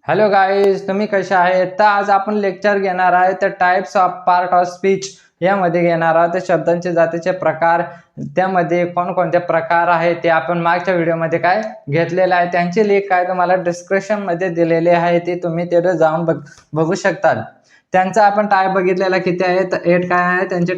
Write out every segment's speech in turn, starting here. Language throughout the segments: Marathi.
हॅलो गाईज, तुम्ही कशा आहेत? तर आज आपण लेक्चर घेणार आहे तर types of part of speech यामध्ये घेणार आहोत. तर शब्दांचे जातीचे प्रकार, त्यामध्ये कोणकोणते प्रकार आहेत ते आपण मागच्या व्हिडिओमध्ये काय घेतलेलं आहे. त्यांची लिंक काय तुम्हाला डिस्क्रिप्शनमध्ये दिलेली आहे, ती तुम्ही तिथे जाऊन बघू शकता. त्यांचा आपण टाईप बघितलेला किती आहे तर 8 काय आहे त्यांचे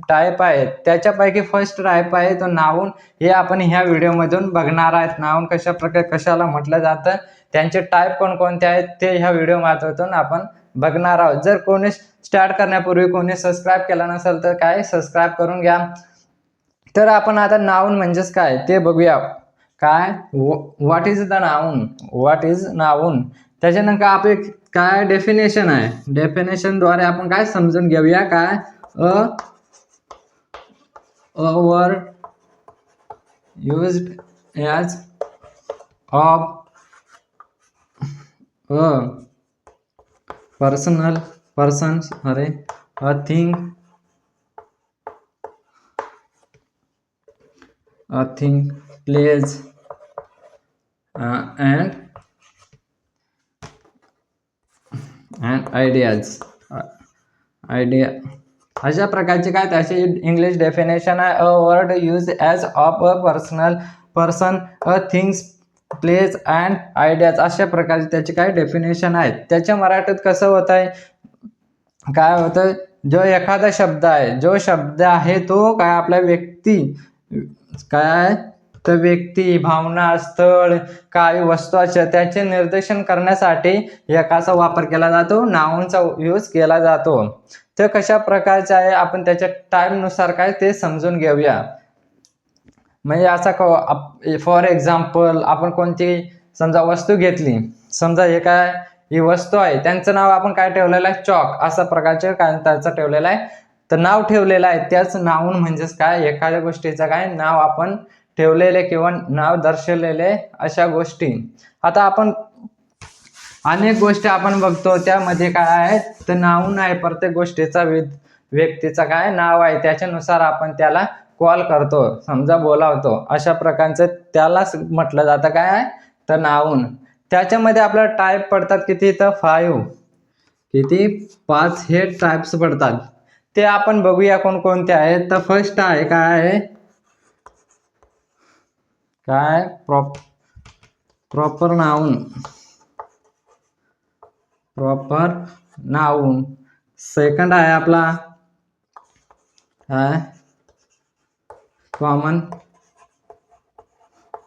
टाईप आहेत. त्याच्यापैकी फर्स्ट टाईप आहे तो नाउन. हे आपण ह्या व्हिडिओमधून बघणार आहेत. नाउन कशा प्रकारे कशाला म्हटलं जातं, त्यांचे टाईप कोणकोणते आहेत ते ह्या व्हिडिओ माध्यमातून आपण बघणार आहोत. जर कोणी स्टार्ट करण्यापूर्वी कोणी सबस्क्राईब केला नसेल तर काय सबस्क्राईब करून घ्या. तर आपण आता नाउन म्हणजेच काय ते बघूया. काय what is the noun, what is noun. त्याच्यानंतर आपले काय डेफिनेशन आहे, डेफिनेशन द्वारे आपण काय समजून घेऊया. काय a word used as of a person a thing place and ideas idea अशा प्रकारचे काय त्याचे इंग्लिश डेफिनेशन आहे. A word use as of a person a things place and ideas. अशा प्रकारचे त्याचे काय डेफिनेशन आहेत. त्याच्या मराठीत कसं होत आहे, काय होतं, जो एखादा शब्द आहे, जो शब्द आहे तो काय आपल्या व्यक्ती, काय तर व्यक्ती, भावना, स्थळ, काय वस्तू अशा त्याचे निर्देशन करण्यासाठी एकाचा वापर केला जातो, नाउनचा यूज केला जातो. तर कशा प्रकारचे आहे आपण त्याच्या टाईमनुसार काय ते समजून घेऊया. म्हणजे असा फॉर एक्झाम्पल आपण कोणती समजा वस्तू घेतली, समजा हे काय ही वस्तू आहे, त्यांचं नाव आपण काय ठेवलेलं आहे, चॉक. अशा प्रकारचे काय त्याचं ठेवलेलं आहे, तर नाव ठेवलेलं आहे. त्याच नाउन म्हणजेच काय एखाद्या गोष्टीचं काय नाव आपण ठेवलेले किंवा नाव दर्शवलेले अशा गोष्टी. आता आपण अनेक गोष्टी आपण बघतो, त्यामध्ये काय आहे तर नाउन आहे. प्रत्येक गोष्टीचा व्यक्तीचा काय नाव आहे, त्याच्यानुसार आपण त्याला कॉल करतो, समजा बोलावतो. अशा प्रकारचं त्यालाच म्हटलं जातं काय आहे तर नाउन. त्याच्यामध्ये आपल्याला टाईप पडतात किती तर 5. किती 5 हे टाईप्स पडतात. ते आपण बघूया कोणकोणते आहेत. तर फर्स्ट आहे काय आहे, काय proper noun. Proper noun. Second आहे आपला काय common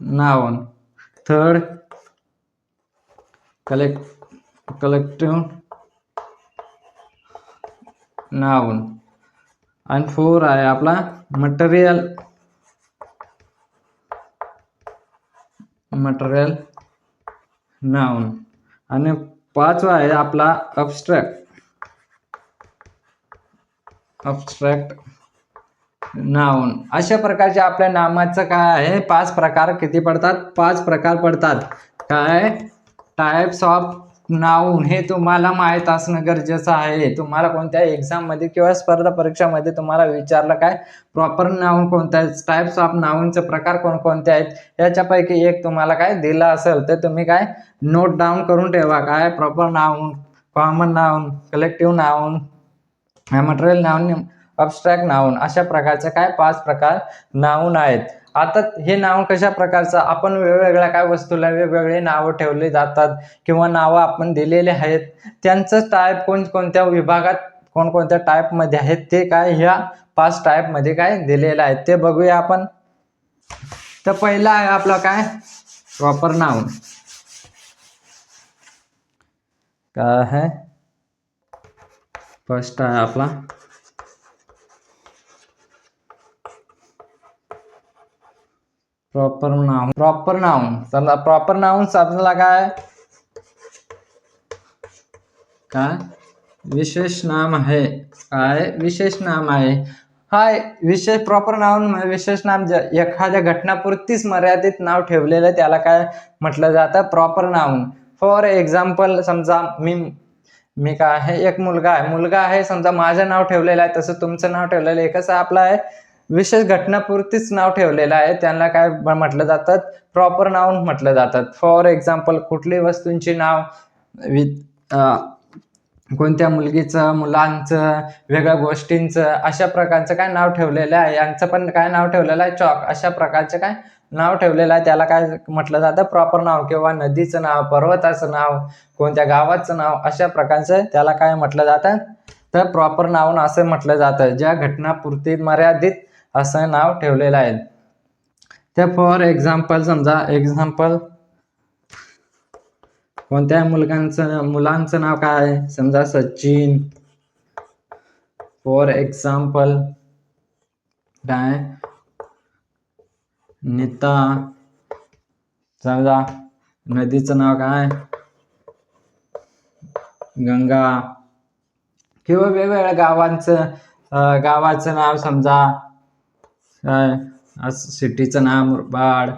noun. Third collective noun. आणि 4 आहे आपला मटेरियल नाउन. आणि 5वा आहे आपला अब्स्ट्रॅक्ट नाउन. अशा प्रकारचे आपल्या नामाचं काय आहे 5 प्रकार किती पडतात, 5 प्रकार पडतात. काय टाइप्स ऑफ नाउन हे तुम्हाला माहीत असणं गरजेचं आहे. तुम्हाला कोणत्या एक्झाम मध्ये किंवा स्पर्धा परीक्षामध्ये तुम्हाला विचारलं काय प्रॉपर नाउन कोणता आहे, टाइप्स ऑफ नाउनचे प्रकार कोणकोणते आहेत, याच्यापैकी एक तुम्हाला काय दिला असेल तर तुम्ही काय नोट डाऊन करून ठेवा. काय proper noun, common noun, collective noun, material noun, abstract noun. अशा प्रकारचे काय 5 प्रकार नाउन आहेत. आता हे नाव कशा प्रकारचं, आपण वेगवेगळ्या काय वस्तूला वेगवेगळे नावं ठेवले जातात किंवा नावं आपण दिलेले आहेत. त्यांचं टाईप कोणकोणत्या विभागात कोणकोणत्या टाईपमध्ये आहेत ते काय ह्या 5 टाईपमध्ये काय दिलेलं आहे ते बघूया आपण. तर पहिला आहे आपला काय प्रॉपर नाउन. काय आहे फर्स्ट आहे आपला प्रॉपर नाउन. प्रॉपर नाउन चला, प्रॉपर नाउन समजला काय काय विशेष नाम आहे. काय विशेष नाम आहे. हाय विशेष प्रॉपर नाउन विशेष नाम एखाद्या घटनापुरतीच मर्यादित नाव ठेवलेलं त्याला काय म्हटलं जातं प्रॉपर नाउन. फॉर एक्झाम्पल समजा मी काय आहे एक मुलगा आहे समजा, माझं नाव ठेवलेलं आहे, तसं तुमचं नाव ठेवलेलं आहे. कसं आपलं आहे विशेष घटनापुरतीच नाव ठेवलेलं आहे, त्यांना काय म्हटलं जातात प्रॉपर नाउन म्हटलं जातात. फॉर एक्झाम्पल कुठली वस्तूंची नाव कोणत्या मुलगीचं, मुलांचं, वेगळ्या गोष्टींचं अशा प्रकारचं काय नाव ठेवलेलं आहे. यांचं पण काय नाव ठेवलेलं आहे, चॉक. अशा प्रकारचे काय नाव ठेवलेलं आहे, त्याला काय म्हटलं जातं, प्रॉपर नाव. किंवा नदीचं नाव, पर्वताचं नाव, कोणत्या गावाचं नाव, अशा प्रकारचं त्याला काय म्हटलं जातं, तर प्रॉपर नाउन असं म्हटलं जातं. ज्या घटनापुरती मर्यादित असं नाव ठेवलेलं आहे. तर फॉर एक्झाम्पल, समजा एक्झाम्पल कोणत्या मुलांचं नाव काय आहे, समजा सचिन. फॉर एक्झाम्पल काय, नीता. समजा नदीचं नाव काय, गंगा. किंवा वेगवेगळ्या गावाचं नाव, समजा काय, सिटीचं नाव मुरबाड,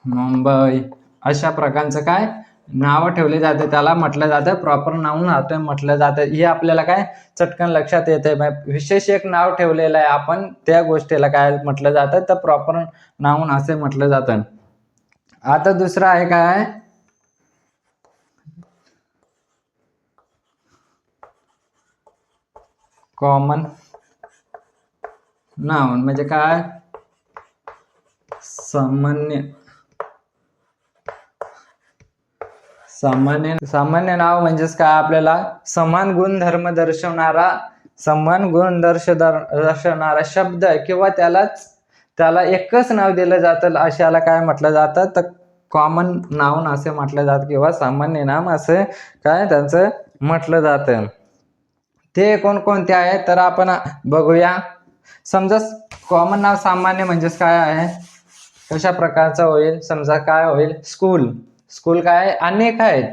मुंबई. अशा प्रकारचं काय नाव ठेवले जाते, त्याला म्हटलं जातं प्रॉपर नाउन असं म्हटलं जातं. हे आपल्याला काय चटकन लक्षात येते. विशेष एक नाव ठेवलेलं आहे आपण, त्या गोष्टीला काय म्हटलं जातं, तर प्रॉपर नाउन असे म्हटलं जातं. आता दुसरं आहे काय, कॉमन नाउन. म्हणजे काय, सामान्य नाव म्हणजेच काय, आपल्याला समान गुणधर्म दर्शवणारा शब्द किंवा त्याला एकच नाव दिलं जातं, अशाला काय म्हटलं जातं, तर कॉमन नाउन असे म्हटलं जातं, किंवा सामान्य नाम असं काय त्यांचं म्हटलं जातं. ते कोणकोणते आहे तर आपण बघूया. समजा कॉमन नाव सामान्य म्हणजेच काय आहे, कशा प्रकारचं होईल, समजा काय होईल, स्कूल काय अनेक आहेत,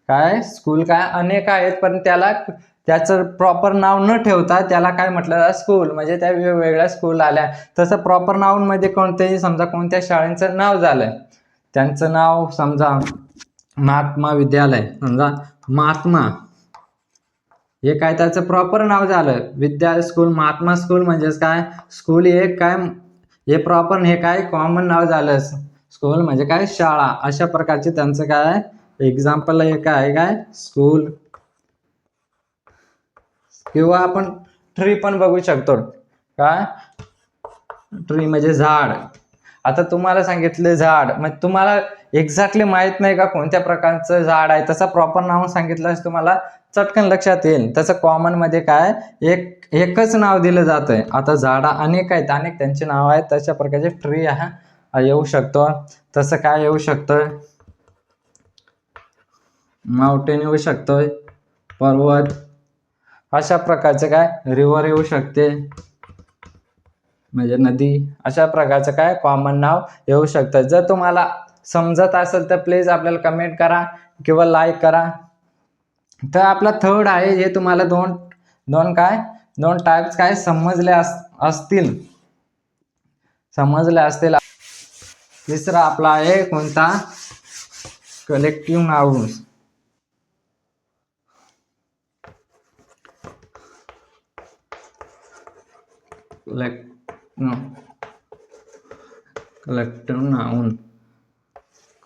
काय स्कूल काय अनेक आहेत, पण त्याचं प्रॉपर नाव न ठेवता त्याला काय म्हटलं जातं, स्कूल. म्हणजे त्या वेगवेगळ्या स्कूल आल्या. तसं प्रॉपर नाउन मध्ये कोणतेही, समजा कोणत्या शाळेचं नाव झालं, त्यांचं नाव, समजा महात्मा विद्यालय, समजा महात्मा, हे काय त्याचं प्रॉपर नाव झालं. विद्या स्कूल, महात्मा स्कूल म्हणजेच काय, स्कूल हे काय, हे प्रॉपर, हे काय कॉमन नाव झालं. स्कूल म्हणजे काय, शाळा. अशा प्रकारचे त्यांचं काय एक्झाम्पल हे काय स्कूल. किंवा आपण ट्री पण बघू शकतो. काय, ट्री म्हणजे झाड. आता तुम्हाला सांगितलं झाड, मग तुम्हाला एक्झॅक्टली माहित नाही का कोणत्या प्रकारचं झाड आहे, तसं प्रॉपर नाव सांगितलं तुम्हाला चटकन लक्षात येईल. तसं कॉमन मध्ये काय एकच नाव दिलं जातंय. आता झाडा अनेक आहेत, अनेक त्यांचे नाव आहेत, तशा प्रकारचे ट्री येऊ शकतो. तसं काय येऊ शकतोय, माउंटेन येऊ शकतोय, पर्वत. अशा प्रकारचे काय रिव्हर येऊ शकते, म्हणजे नदी. अशा प्रकारचं काय कॉमन नाव येऊ शकतं. जर तुम्हाला समजत असेल तर प्लीज आपल्याला कमेंट करा किंवा लाईक करा. तर आपला थर्ड आहे, हे तुम्हाला दोन टाइप्स काय समजले असतील. तिसरा आपला आहे कोणता, कलेक्टिव्ह नाउन्स.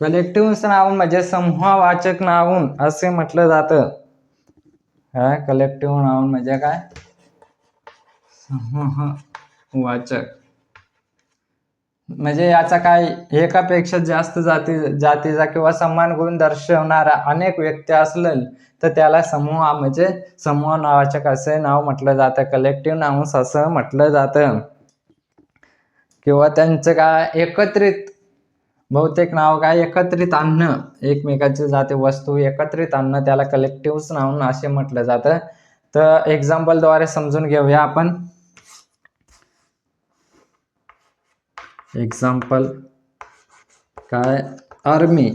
कलेक्टिव्ह नाउन म्हणजे समूहवाचक नाउन असे म्हटलं जातं. कलेक्टिव्ह नाउन म्हणजे काय, समूहवाचक. म्हणजे याचा काय, एकापेक्षा जास्त जातीचा किंवा समान गुण दर्शवणारा अनेक व्यक्ती असलेल तर त्याला म्हणजे समूह नावाचक असे नाव म्हटलं जातं, कलेक्टिव्ह नाउन्स असं म्हटलं जातं. किंवा त्यांचं काय एकत्रित, बहुतेक नाव काय एकत्रित आणणं, एकमेकाची जाती वस्तू एकत्रित आणणं, त्याला कलेक्टिव्ह नाउन असे म्हटलं जातं. तर एक्झाम्पल द्वारे समजून घेऊया आपण. एक्झाम्पल काय, आर्मी.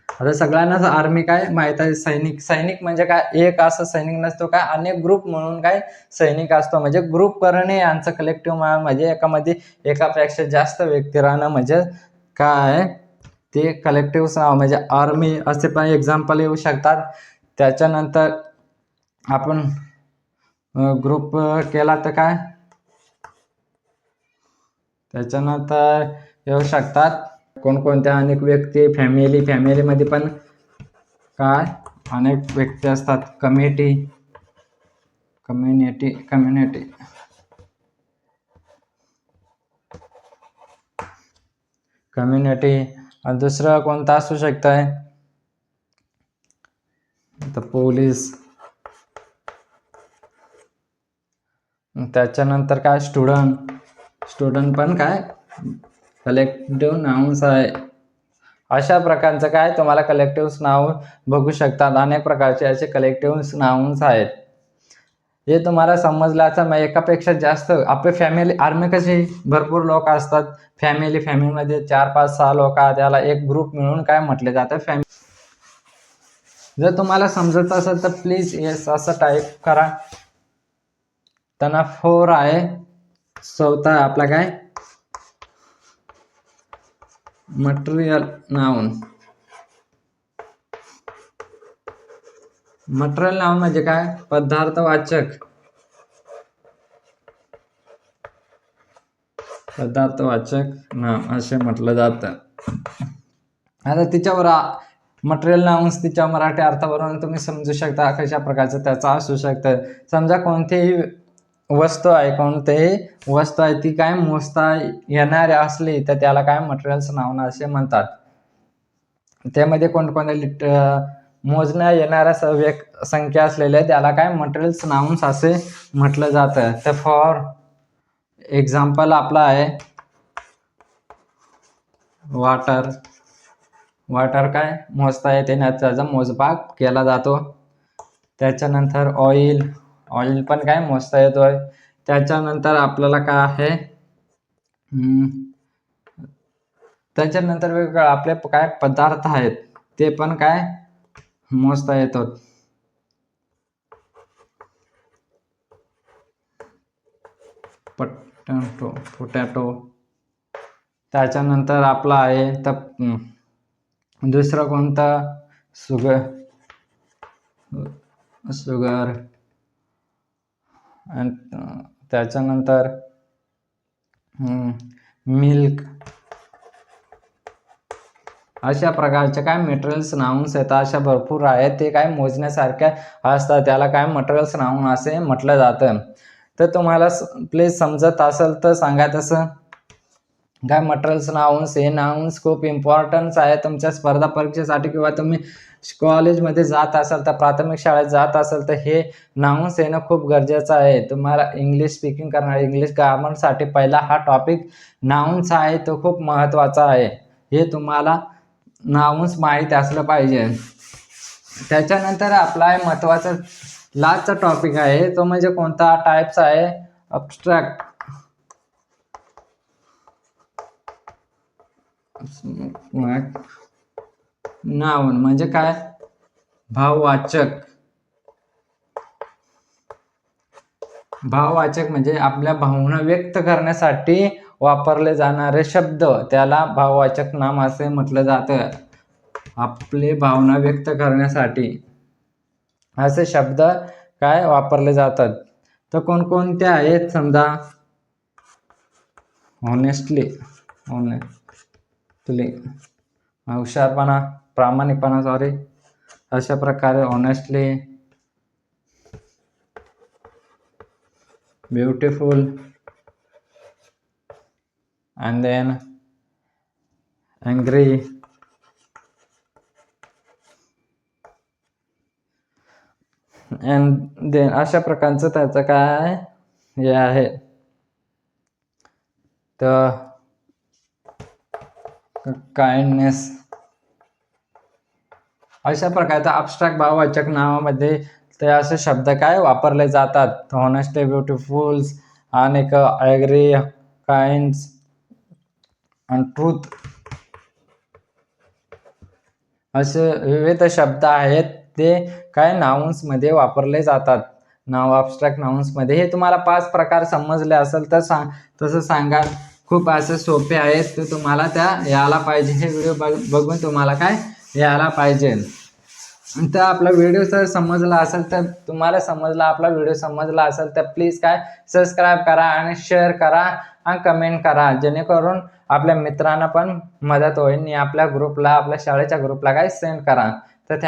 आता सगळ्यांनाच आर्मी काय माहित आहे, सैनिक म्हणजे काय, एक असं सैनिक नसतो, काय अनेक ग्रुप म्हणून काय सैनिक असतो. म्हणजे ग्रुप करणे यांचं कलेक्टिव्ह म्हणजे एकापेक्षा जास्त व्यक्ती राहणं म्हणजे काय, ते कलेक्टिव्ह नाव म्हणजे आर्मी असे पण एक्झाम्पल येऊ शकतात. त्याच्यानंतर आपण ग्रुप केला तर काय, त्याच्यानंतर येऊ शकतात कोणकोणत्या अनेक व्यक्ती, फॅमिलीमध्ये पण काय अनेक व्यक्ती असतात. कम्युनिटी दुसरं कोणतं असू शकतंय तर पोलीस. त्याच्यानंतर काय स्टुडंट पण काय कलेक्टिव्ह नाउन्स आहे. अशा प्रकारचं काय तुम्हाला कलेक्टिव्ह नाउन बघू शकतात. अनेक प्रकारचे असे कलेक्टिव्ह नाउन्स आहेत. हे तुम्हाला समजलं असं. एकापेक्षा जास्त आपली फॅमिली आर्मी कशी भरपूर लोक असतात. फॅमिलीमध्ये 4, 5, 6 लोक, त्याला एक ग्रुप मिळून काय म्हटले जातं फॅमिली. जर तुम्हाला समजत असेल तर प्लीज येस असं टाईप करा. त्यांना 4 आहे. चौथा आपला काय मटेरियल नाउन. मटेरियल नाउन म्हणजे काय पदार्थवाचक नाम असे म्हटलं जातं. आता तिच्यावर मटेरियल नाउन्स तिच्या मराठी अर्थावरून तुम्ही समजू शकता कशा प्रकारचं त्याचं असू शकतं. समजा कोणतीही वस्तू आहे ती काय मोजता येणारी असली तर त्याला काय मटेरियल्स नाउन असे म्हणतात. त्यामध्ये कोणकोणते मोजण्या येणाऱ्या संख्या असलेल्या त्याला काय मटेरियल्स नाउन्स असे म्हटलं जातं. तर फॉर एक्झाम्पल आपला आहे वॉटर काय मोजता येते ना त्याचा मोजमाप केला जातो. त्याच्यानंतर ऑइल पण काय मोजता येतोय. त्याच्यानंतर आपल्याला काय आहे त्याच्यानंतर वेगवेगळे आपले काय पदार्थ आहेत ते पण काय मोजता येतात. पोटॅटो. त्याच्यानंतर आपला आहे तर दुसरं कोणतं शुगर. त्याच्यानंतर मिल्क. अशा प्रकारचे काय मटेरियल्स नाउन्स येतात. अशा भरपूर आहेत. ते काय मोजण्यासारख्या असतात. त्याला काय मटेरियल्स नाउन असे म्हटलं जातं. तर तुम्हाला प्लीज समजत असेल तर सांगा तसं. काय मटेरियल्स नाउन्स हे नाउन्स खूप इम्पॉर्टन्स आहे तुमच्या स्पर्धा परीक्षेसाठी. किंवा तुम्ही कॉलेजमध्ये जात असाल तर प्राथमिक शाळेत जात असाल तर हे नाउन्स येणं खूप गरजेचं आहे. तुम्हाला इंग्लिश स्पीकिंग करणार इंग्लिश ग्रामरसाठी पहिला हा टॉपिक नाउन्स आहे तो खूप महत्त्वाचा आहे. हे तुम्हाला नाउन्स माहीत असलं पाहिजे. त्याच्यानंतर आपला महत्त्वाचा लास्टचा टॉपिक आहे तो म्हणजे कोणता टाइप्स आहे अब्स्ट्रॅक्ट नाउन. म्हणजे काय भाववाचक म्हणजे आपल्या भावना व्यक्त करण्यासाठी वापरले जाणारे शब्द त्याला भाववाचक नाम असे म्हटलं जातं. आपले भावना व्यक्त करण्यासाठी असे शब्द काय वापरले जातात. तर कोणकोणते आहेत समजा ऑनेस्टली हुशारपणा प्रामाणिकपणा अशा प्रकारे honestly, beautiful and then angry and then अशा प्रकारचं त्याचं काय हे आहे. तर काइंडनेस अशा प्रकारचा अब्स्ट्रॅक्ट भाववाचक नावामध्ये ते असे शब्द काय वापरले जातात. ऑनेस्टली, ब्युटिफुल आणि ॲग्री, काइंड आणि ट्रूथ असे विविध शब्द आहेत ते काय नाउन्स मध्ये वापरले जातात. अब्स्ट्रॅक्ट नाउन्स मध्ये. हे तुम्हाला 5 प्रकार समजले असेल तर तसं सांगा. खूप असे सोपे आहेत ते तुम्हाला त्या यायला पाहिजे. हे व्हिडिओ बघून तुम्हाला काय यायला पाहिजे. तर आपला व्हिडिओ जर समजला असेल तर तुम्हाला समजला आपला व्हिडिओ समजला असेल तर प्लीज काय सबस्क्राईब करा आणि शेअर करा आणि कमेंट करा जेणेकरून आपल्या मित्रांना पण मदत होईल. आपल्या ग्रुपला आपल्या शाळेच्या ग्रुपला काय सेंड करा. तर थँक्यू.